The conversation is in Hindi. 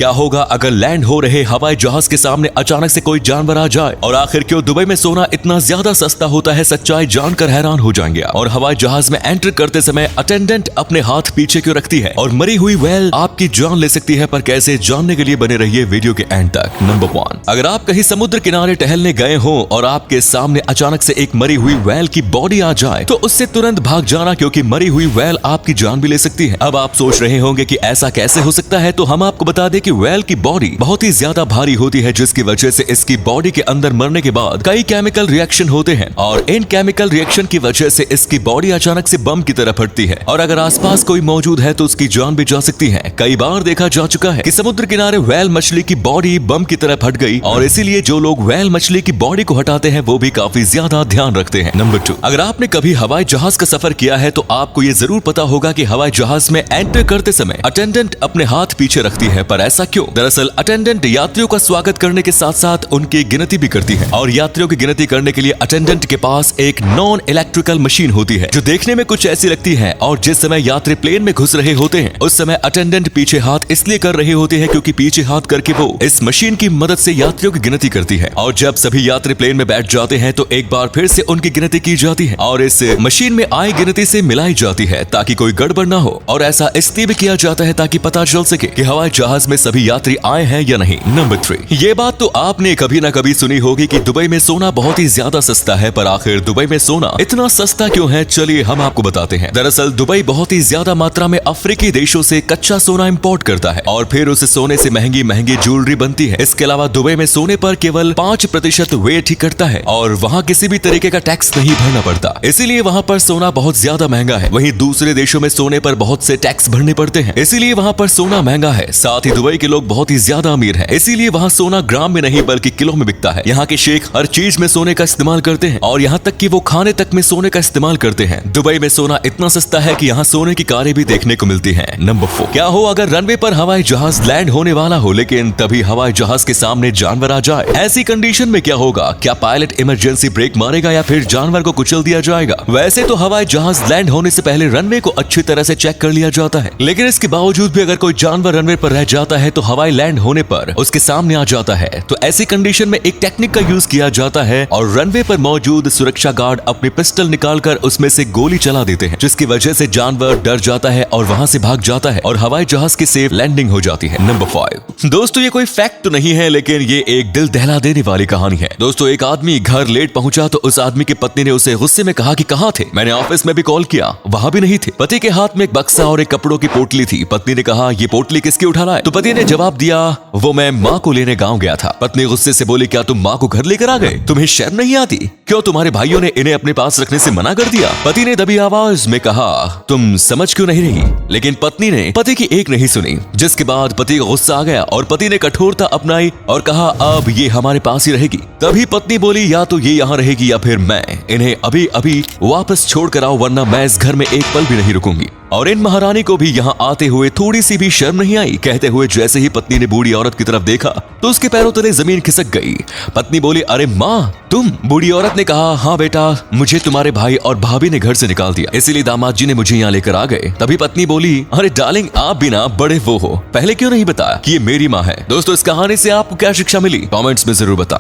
क्या होगा अगर लैंड हो रहे हवाई जहाज के सामने अचानक से कोई जानवर आ जाए, और आखिर क्यों दुबई में सोना इतना ज्यादा सस्ता होता है, सच्चाई जानकर हैरान हो जाएंगे। और हवाई जहाज में एंटर करते समय अटेंडेंट अपने हाथ पीछे क्यों रखती है, और मरी हुई व्हेल आपकी जान ले सकती है, पर कैसे, जानने के लिए बने रहिए वीडियो के एंड तक। नंबर 1, अगर आप कहीं समुद्र किनारे टहलने गए हो और आपके सामने अचानक से एक मरी हुई व्हेल की बॉडी आ जाए तो उससे तुरंत भाग जाना, क्योंकि मरी हुई व्हेल आपकी जान भी ले सकती है। अब आप सोच रहे होंगे कि ऐसा कैसे हो सकता है, तो हम आपको बता दें कि व्हेल की बॉडी बहुत ही ज्यादा भारी होती है, जिसकी वजह से इसकी बॉडी के अंदर मरने के बाद कई केमिकल रिएक्शन होते हैं, और इन केमिकल रिएक्शन की वजह से इसकी बॉडी अचानक से बम की तरह फटती है, और अगर आसपास कोई मौजूद है तो उसकी जान भी जा सकती है। कई बार देखा जा चुका है कि समुद्र किनारे व्हेल मछली की बॉडी बम की तरह फट गई, और इसीलिए जो लोग व्हेल मछली की बॉडी को हटाते हैं वो भी काफी ज्यादा ध्यान रखते हैं। नंबर 2, अगर आपने कभी हवाई जहाज का सफर किया है तो आपको ये जरूर पता होगा कि हवाई जहाज में एंटर करते समय अटेंडेंट अपने हाथ पीछे रखती है, पर ऐसा क्यों? दरअसल अटेंडेंट यात्रियों का स्वागत करने के साथ साथ उनकी गिनती भी करती है, और यात्रियों की गिनती करने के लिए अटेंडेंट के पास एक नॉन इलेक्ट्रिकल मशीन होती है जो देखने में कुछ ऐसी लगती है, और जिस समय यात्री प्लेन में घुस रहे होते हैं उस समय अटेंडेंट पीछे हाथ इसलिए कर रहे होते हैं क्योंकि पीछे हाथ करके वो इस मशीन की मदद से यात्रियों की गिनती करती है, और जब सभी यात्री प्लेन में बैठ जाते हैं तो एक बार फिर से उनकी गिनती की जाती है और इस मशीन में आई गिनती से मिलाई जाती है ताकि कोई गड़बड़ ना हो, और ऐसा इसलिए भी किया जाता है ताकि पता चल सके कि हवाई जहाज में सभी यात्री आए हैं या नहीं। नंबर 3, ये बात तो आपने कभी ना कभी सुनी होगी कि दुबई में सोना बहुत ही ज्यादा सस्ता है, पर आखिर दुबई में सोना इतना सस्ता क्यों है, चलिए हम आपको बताते हैं। दरअसल दुबई बहुत ही ज्यादा मात्रा में अफ्रीकी देशों से कच्चा सोना इंपोर्ट करता है, और फिर उस सोने से महंगी महंगी ज्वेलरी बनती है। इसके अलावा दुबई में सोने पर केवल 5% वेट ही कटता है, और वहाँ किसी भी तरीके का टैक्स नहीं भरना पड़ता, इसीलिए वहाँ पर सोना बहुत ज्यादा महंगा है। वहीं दूसरे देशों में सोने पर बहुत से टैक्स भरने पड़ते हैं, इसीलिए वहाँ पर सोना महंगा है। साथ ही दुबई के लोग बहुत ही ज्यादा अमीर हैं, इसीलिए वहाँ सोना ग्राम में नहीं बल्कि किलो में बिकता है। यहाँ के शेख हर चीज में सोने का इस्तेमाल करते हैं, और यहाँ तक कि वो खाने तक में सोने का इस्तेमाल करते हैं। दुबई में सोना इतना सस्ता है कि यहाँ सोने की कारें भी देखने को मिलती हैं। नंबर 4, क्या हो अगर रनवे पर हवाई जहाज लैंड होने वाला हो लेकिन तभी हवाई जहाज के सामने जानवर आ जाए, ऐसी कंडीशन में क्या होगा? क्या पायलट इमरजेंसी ब्रेक मारेगा या फिर जानवर को कुचल दिया जाएगा? वैसे तो हवाई जहाज लैंड होने से पहले रनवे को अच्छी तरह से चेक कर लिया जाता है, लेकिन इसके बावजूद भी अगर कोई जानवर रनवे पर रह जाता है तो हवाई लैंड होने पर उसके सामने आ जाता है, तो ऐसी कंडीशन में एक टेक्निक का यूज किया जाता है, और रनवे पर मौजूद सुरक्षा गार्ड अपनी पिस्टल निकालकर उसमें से गोली चला देते हैं, जिसकी वजह से जानवर डर जाता है और वहां से भाग जाता है, और हवाई जहाज की सेफ लैंडिंग हो जाती है। नंबर 5, दोस्तों ये कोई फैक्ट तो नहीं है, लेकिन ये एक दिल दहला देने वाली कहानी है। दोस्तों एक आदमी घर लेट पहुंचा तो उस आदमी की पत्नी ने उसे गुस्से में कहा कि कहाँ थे? मैंने ऑफिस में भी कॉल किया, वहां भी नहीं थे। पति के हाथ में एक बक्सा और एक कपड़ों की पोटली थी। पत्नी ने कहा ये पोटली किसकी उठा रहा है? तो पति ने जवाब दिया वो मैं माँ को लेने गाँव गया था। पत्नी गुस्से से बोली क्या तुम माँ को घर लेकर आ गए? तुम्हें शर्म नहीं आती? क्यों तुम्हारे भाइयों ने इन्हें अपने पास रखने से मना कर दिया? पति ने दबी आवाज में कहा तुम समझ क्यों नहीं रही? लेकिन पत्नी ने पति की एक नहीं सुनी, जिसके बाद पति को गुस्सा आ गया और पति ने कठोरता अपनाई और कहा अब ये हमारे पास ही रहेगी। तभी पत्नी बोली या तो ये यहाँ रहेगी या फिर मैं इन्हें अभी अभी वापस छोड़ कर आओ, वरना मैं इस घर में एक पल भी नहीं रुकूंगी। और इन महारानी को भी यहाँ आते हुए थोड़ी सी भी शर्म नहीं आई। कहते हुए जैसे ही पत्नी ने बूढ़ी औरत की तरफ देखा तो उसके पैरों तले जमीन खिसक गई। पत्नी बोली अरे माँ तुम? बूढ़ी औरत ने कहा हाँ बेटा, मुझे तुम्हारे भाई और भाभी ने घर से निकाल दिया, इसीलिए दामाद जी ने मुझे यहाँ लेकर आ गए। तभी पत्नी बोली अरे डार्लिंग आप भी ना बड़े वो हो, पहले क्यों नहीं बताया कि ये मेरी माँ है? दोस्तों इस कहानी से आपको क्या शिक्षा मिली? कमेंट्स में जरूर बताएं।